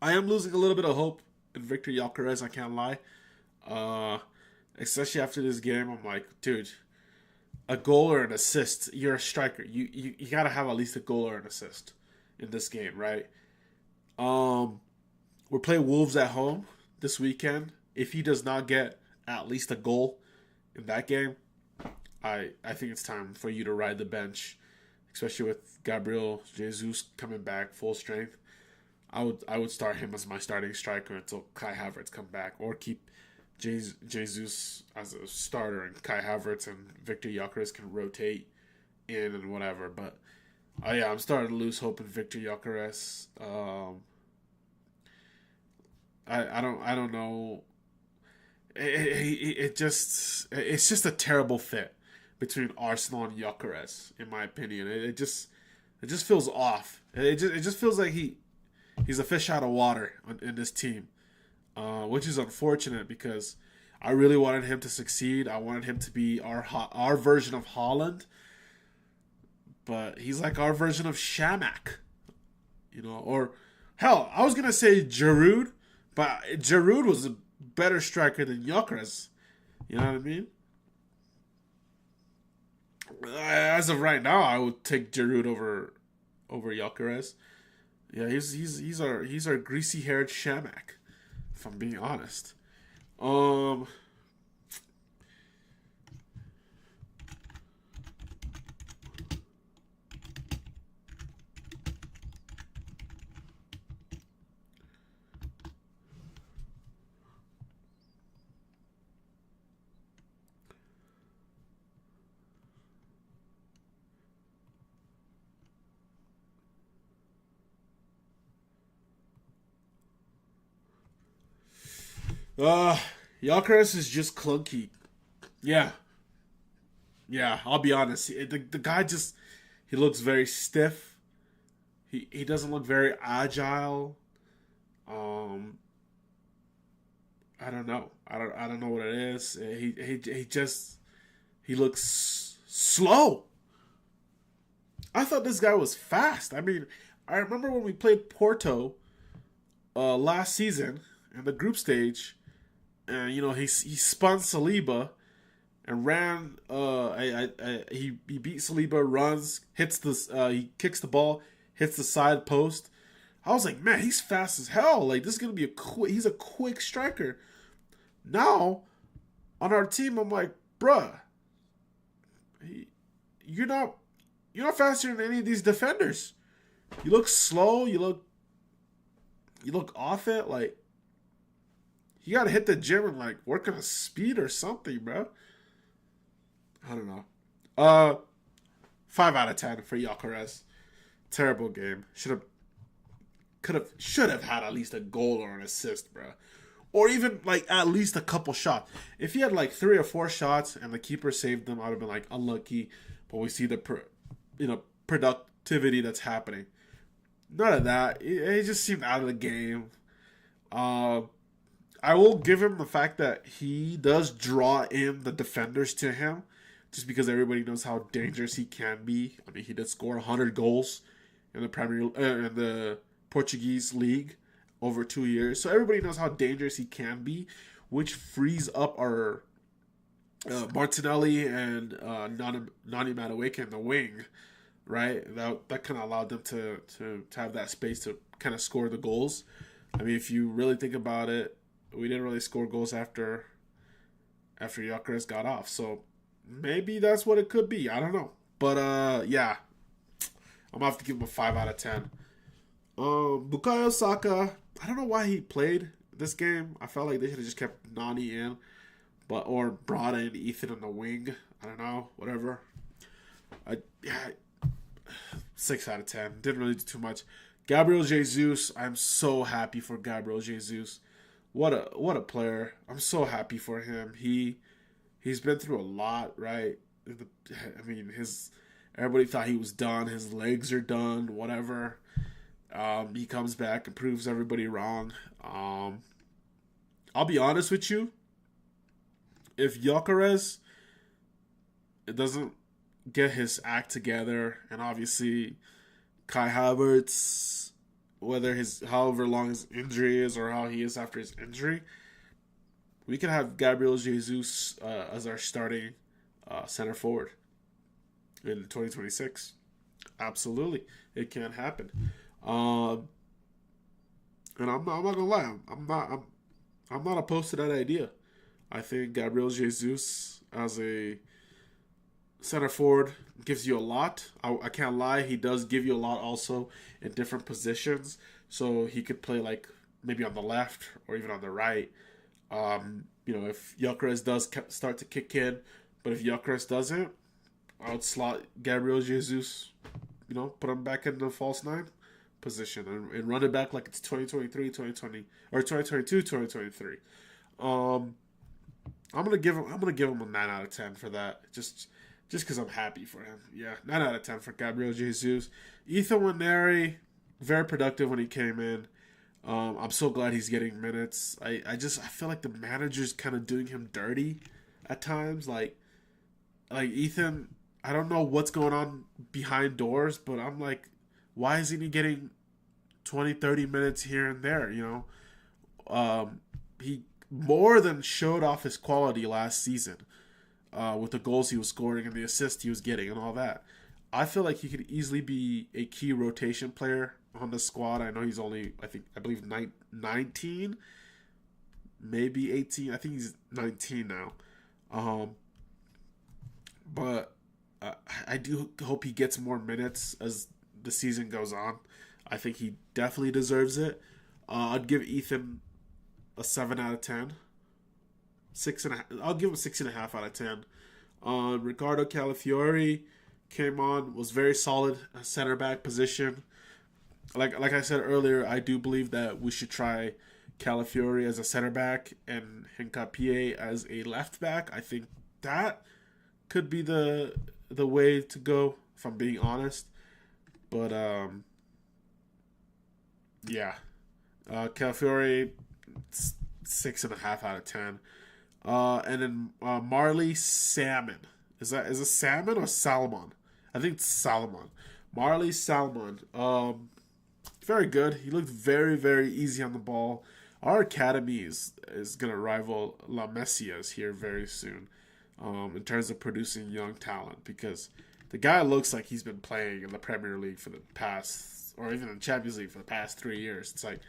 I am losing a little bit of hope in Victor Gyökeres, I can't lie. Especially after this game, I'm like, dude, a goal or an assist, you're a striker. You got to have at least a goal or an assist in this game, right? We're playing Wolves at home this weekend. If he does not get at least a goal in that game, I think it's time for you to ride the bench, especially with Gabriel Jesus coming back full strength. I would start him as my starting striker until Kai Havertz come back, or keep Jesus as a starter and Kai Havertz and Victor Gyökeres can rotate in and whatever. But yeah, I'm starting to lose hope in Victor Gyökeres. I don't know. It's just a terrible fit between Arsenal and Gyökeres, in my opinion. It just feels off. It just feels like he's a fish out of water in this team, which is unfortunate because I really wanted him to succeed. I wanted him to be our version of Holland, but he's like our version of Shamak, or hell, I was gonna say Giroud, but Giroud was a better striker than Gyökeres. You know what I mean? As of right now, I would take Giroud over Gyökeres. Yeah, he's our greasy haired Shamak, if I'm being honest. Um, uh, Gyökeres is just clunky. Yeah, yeah. I'll be honest. The guy just he looks very stiff. He doesn't look very agile. Um, I don't know. I don't know what it is. He just he looks slow. I thought this guy was fast. I mean, I remember when we played Porto last season in the group stage, and he spun Saliba and ran. He beat Saliba, runs, hits he kicks the ball, hits the side post. I was like, man, he's fast as hell. Like this is gonna be he's a quick striker. Now on our team, I'm like, bruh, he, you're not faster than any of these defenders. You look slow. You look off it. Like you gotta hit the gym and like work on a speed or something, bro. I don't know. 5 out of 10 for Gyökeres. Terrible game. Should have had at least a goal or an assist, bro. Or even like at least a couple shots. If he had like 3 or 4 shots and the keeper saved them, I would have been like unlucky. But we see the productivity that's happening. None of that. He just seemed out of the game. Uh, I will give him the fact that he does draw in the defenders to him, just because everybody knows how dangerous he can be. I mean, he did score 100 goals in the Portuguese league over 2 years, so everybody knows how dangerous he can be, which frees up our Martinelli and Nani Madueke in the wing, right? That kind of allowed them to have that space to kind of score the goals. I mean, if you really think about it, we didn't really score goals after Gyökeres got off, so maybe that's what it could be. I don't know, but yeah, I'm gonna have to give him a 5 out of 10. Bukayo Saka, I don't know why he played this game. I felt like they should have just kept Nani in, or brought in Ethan on the wing. I don't know, whatever. Yeah, 6 out of 10. Didn't really do too much. Gabriel Jesus, I'm so happy for Gabriel Jesus. What a player. I'm so happy for him. He's been through a lot, right? I mean, everybody thought he was done. His legs are done, whatever. He comes back and proves everybody wrong. I'll be honest with you. If Gyökeres doesn't get his act together, and obviously Kai Havertz, however long his injury is or how he is after his injury, we could have Gabriel Jesus as our starting center forward in 2026. Absolutely, it can happen. And I'm not gonna lie, I'm not opposed to that idea. I think Gabriel Jesus as a center forward gives you a lot. I can't lie, he does give you a lot also in different positions. So he could play like maybe on the left or even on the right. If Gyökeres does start to kick in, but if Gyökeres doesn't, I would slot Gabriel Jesus, put him back in the false nine, position and run it back like it's 2023, 2020, or 2022, 2023. I'm gonna give him a 9 out of 10 for that. Just because I'm happy for him. Yeah, 9 out of 10 for Gabriel Jesus. Ethan Waneri, very productive when he came in. I'm so glad he's getting minutes. I feel like the manager's kind of doing him dirty at times. Like Ethan, I don't know what's going on behind doors, but I'm like, why isn't he getting 20, 30 minutes here and there? He more than showed off his quality last season with the goals he was scoring and the assists he was getting and all that. I feel like he could easily be a key rotation player on the squad. I know he's only, I believe 19, maybe 18. I think he's 19 now. But I do hope he gets more minutes as the season goes on. I think he definitely deserves it. I'd give Ethan a 7 out of 10. 6.5. I'll give him 6.5 out of 10. Ricardo Calafiori came on, was very solid center back position. Like I said earlier, I do believe that we should try Calafiori as a center back and Hincapie as a left back. I think that could be the way to go, if I'm being honest. But yeah, Calafiori 6.5 out of 10. And then Marley Salmon. Is it Salmon or Salmon? I think it's Salmon. Marley Salmon. Very good. He looked very, very easy on the ball. Our academy is going to rival La Mesia's here very soon in terms of producing young talent, because the guy looks like he's been playing in the Premier League for the past, or even in the Champions League for the past 3 years. It's like,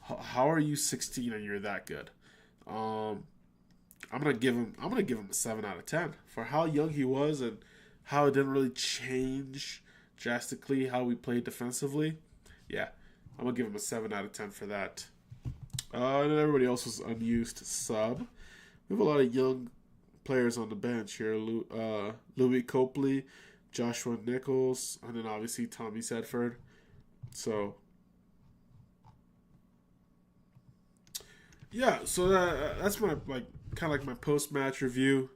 how are you 16 and you're that good? I'm gonna give him a 7 out of 10 for how young he was and how it didn't really change drastically how we played defensively. Yeah, I'm gonna give him a 7 out of 10 for that. And then everybody else was unused sub. We have a lot of young players on the bench here. Louis Copley, Joshua Nichols, and then obviously Tommy Sedford. So yeah, so that's my kind of like my post-match review.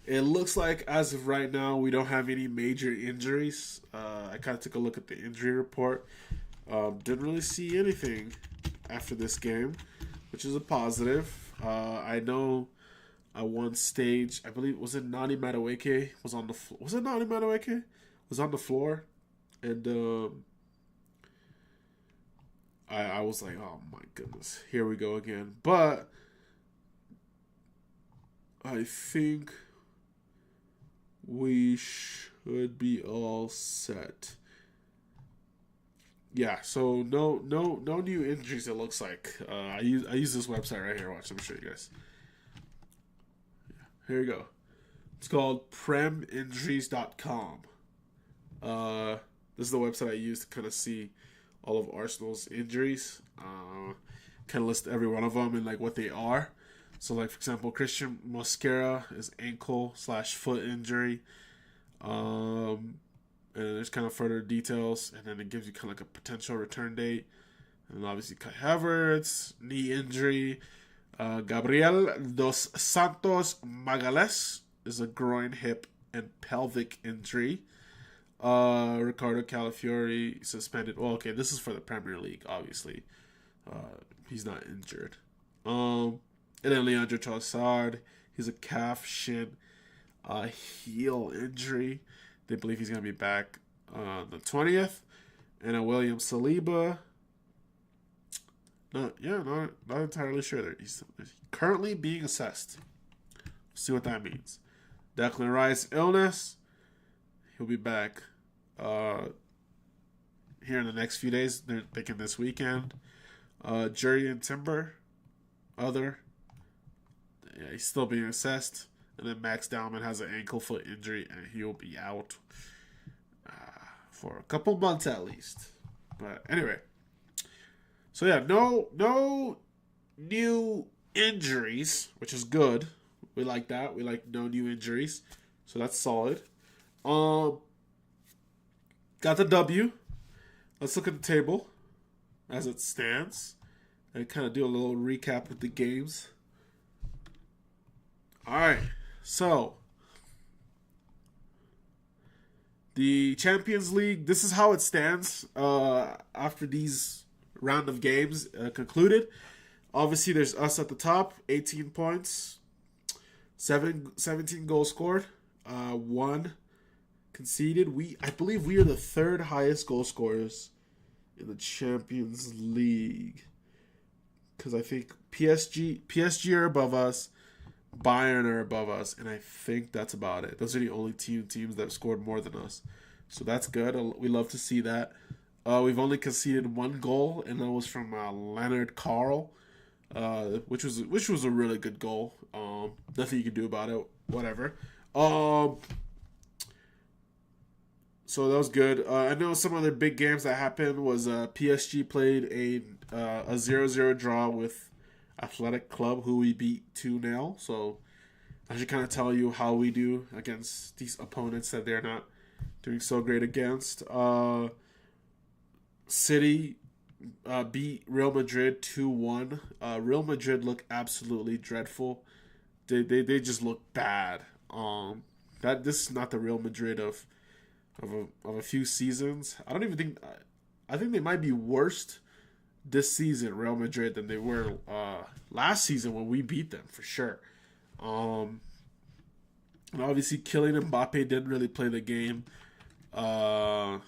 It looks like as of right now we don't have any major injuries. I kind of took a look at the injury report. Didn't really see anything after this game, which is a positive. I know at one stage, I believe, was it Nani Madueke was on the floor? Was it Nani Madueke was on the floor? And I was like, oh my goodness, here we go again. But I think we should be all set. Yeah, so no new injuries. It looks like I use this website right here. Watch, let me show you guys. Yeah, here you go. It's called preminjuries.com. This is the website I use to kind of see all of Arsenal's injuries. Kind of list every one of them and like what they are. So, like for example, Christian Mosquera is ankle/foot injury. And there's kind of further details, and then it gives you kind of like a potential return date. And obviously Kai Havertz, knee injury. Gabriel dos Santos Magales is a groin, hip, and pelvic injury. Ricardo Calafiori suspended. Well, okay, this is for the Premier League, obviously. He's not injured. And then Leandro Trossard, he's a calf, shin, heel injury. They believe he's going to be back on the 20th. And then William Saliba. Not entirely sure. He's currently being assessed. See what that means. Declan Rice, illness. He'll be back here in the next few days. They're thinking this weekend. Jurriën Timber, other. Yeah, he's still being assessed. And then Max Dowman has an ankle foot injury, and he'll be out for a couple months at least. But anyway, so yeah, no new injuries, which is good. We like that. We like no new injuries, so that's solid. Got the W. Let's look at the table. as it stands and kind of do a little recap of the games. All right, so the Champions League. This is how it stands after these round of games concluded. Obviously, there's us at the top, 18 points, 17 goals scored, 1 conceded. I believe we are the third highest goal scorers in the Champions League, because I think PSG are above us, Bayern are above us, and I think that's about it. Those are the only teams that have scored more than us, so that's good. We love to see that. We've only conceded 1 goal, and that was from Leonard Carl, which was a really good goal. Nothing you can do about it. Whatever. So that was good. I know some other big games that happened was PSG played a 0-0 draw with Athletic Club, who we beat 2-0. So I should kind of tell you how we do against these opponents that they're not doing so great against. City beat Real Madrid 2-1. Real Madrid look absolutely dreadful. They just look bad. This is not the Real Madrid of a few seasons. I think they might be worst this season, Real Madrid, than they were last season when we beat them for sure. And obviously Kylian Mbappe didn't really play the game. But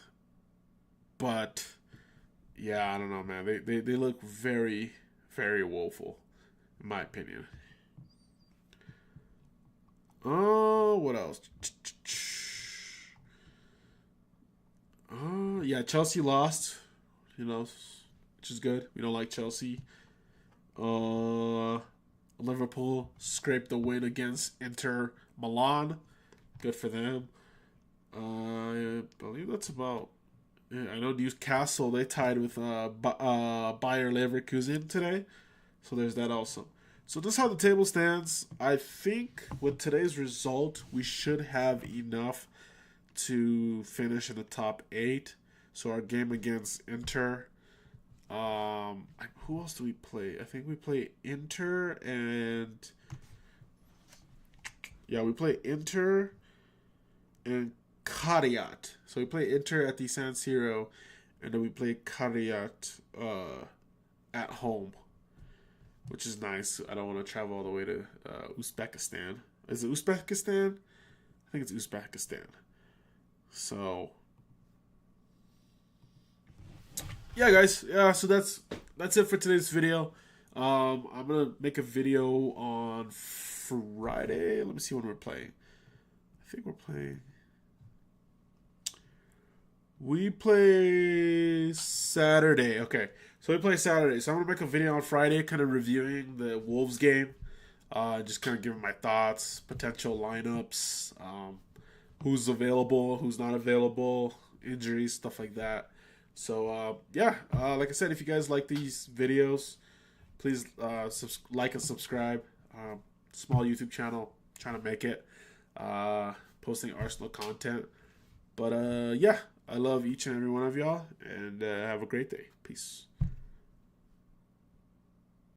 yeah, I don't know, man. They look very, very woeful, in my opinion. Oh, what else? Yeah, Chelsea lost, which is good. We don't like Chelsea. Liverpool scraped the win against Inter Milan. Good for them. I believe that's about it. I know Newcastle, they tied with Bayer Leverkusen today. So there's that also. So this is how the table stands. I think with today's result, we should have enough to finish in the top 8. So our game against Inter. Who else do we play? I think we play Inter and... Yeah, we play Inter and Kariat. So we play Inter at the San Siro, and then we play Kariat at home, which is nice. I don't want to travel all the way to Uzbekistan. Is it Uzbekistan? I think it's Uzbekistan. So, yeah, guys. Yeah, so that's it for today's video. I'm gonna make a video on Friday. Let me see when we're playing. I think we're playing. We play Saturday. Okay, so we play Saturday. So I'm gonna make a video on Friday, kind of reviewing the Wolves game. Just kind of giving my thoughts, potential lineups, who's available, who's not available, injuries, stuff like that. So like I said, if you guys like these videos, please like and subscribe. Small YouTube channel, trying to make it, posting Arsenal content. But I love each and every one of y'all, and have a great day. Peace.